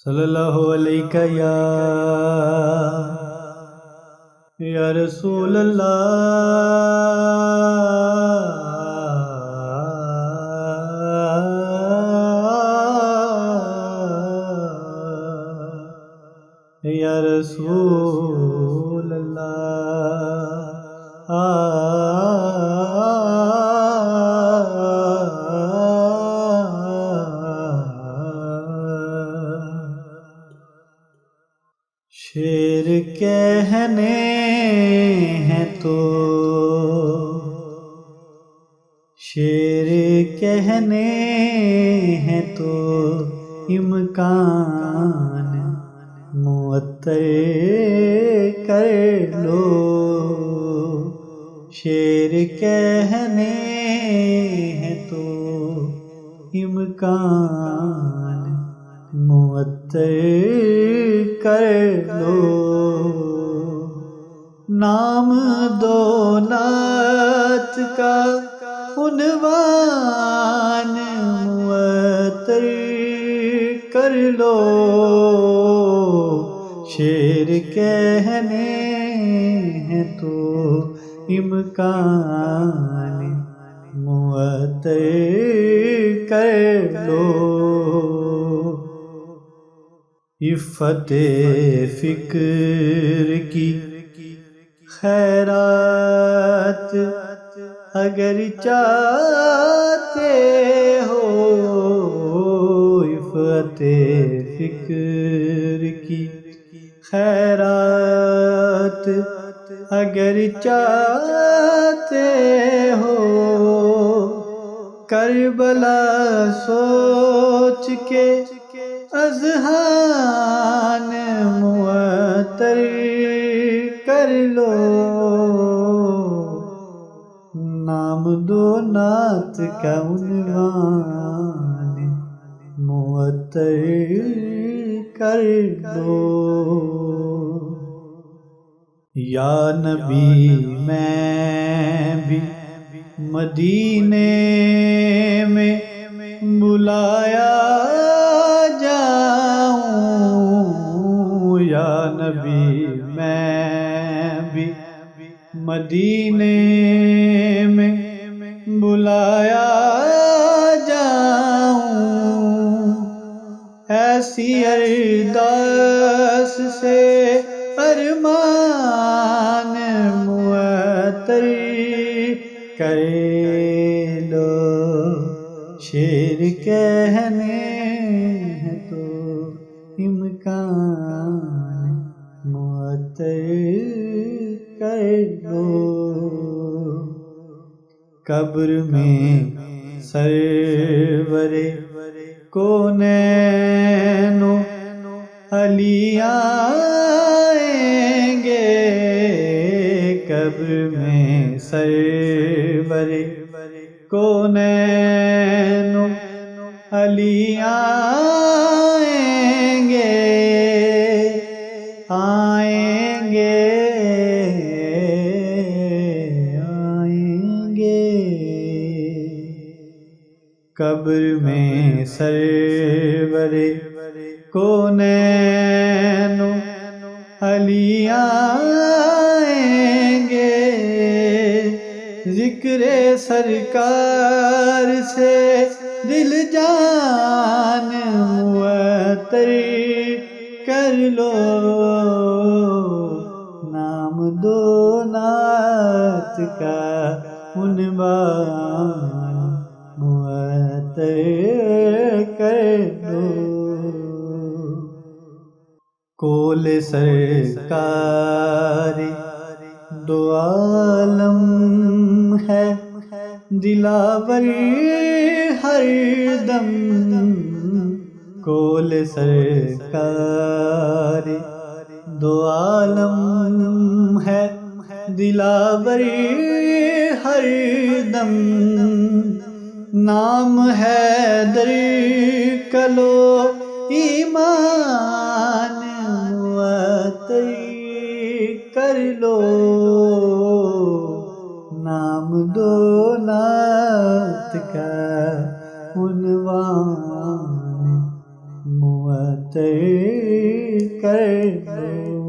صلی اللہ علیہ یا رسول اللہ یا رسول شعر کہنے ہیں تو شعر کہنے ہیں تو امکان معطر کر لو، شعر کہنے ہیں تو امکان معطر کر لو، نام دولت کا عنوان معطر کر لو، شعر کہنے ہیں تو امکان معطر کر لو، عفت فکر کی خیرات اگر چاہتے ہو، عفت فکر کی خیرات اگر چاہتے ہو، کربلا سوچ کے اذہان معطر کر لو، نام دو نعت کا عنوان معطر کر لو، یا نبی میں بھی مدینے میں بلایا جاؤں، یا نبی میں بھی مدینے میں بلایا جاؤں، ایسی ارداس سے ارمان معطر کر لو، شعر کہنے ہیں تو امکان معطر کر لو، قبر میں سرور کونین و علی آئیں گے، قبر میں سرور کونین و علی آئیں گے، آئیں گے، آئیں گے، قبر میں سرور کونین و علی آئیں گے، ذکر سرکار سے دل جان معطر کر لو، نام دو نعت کا عنوان معطر کر لو، کول سرکار دو عالم ہے دلاور ہر دم، کول سرکار دو عالم ہے دلاور ہر دم، نام حیدر کلو ایمان معطر کر لو، نام دو نعت کا عنوان معطر معطر کر دو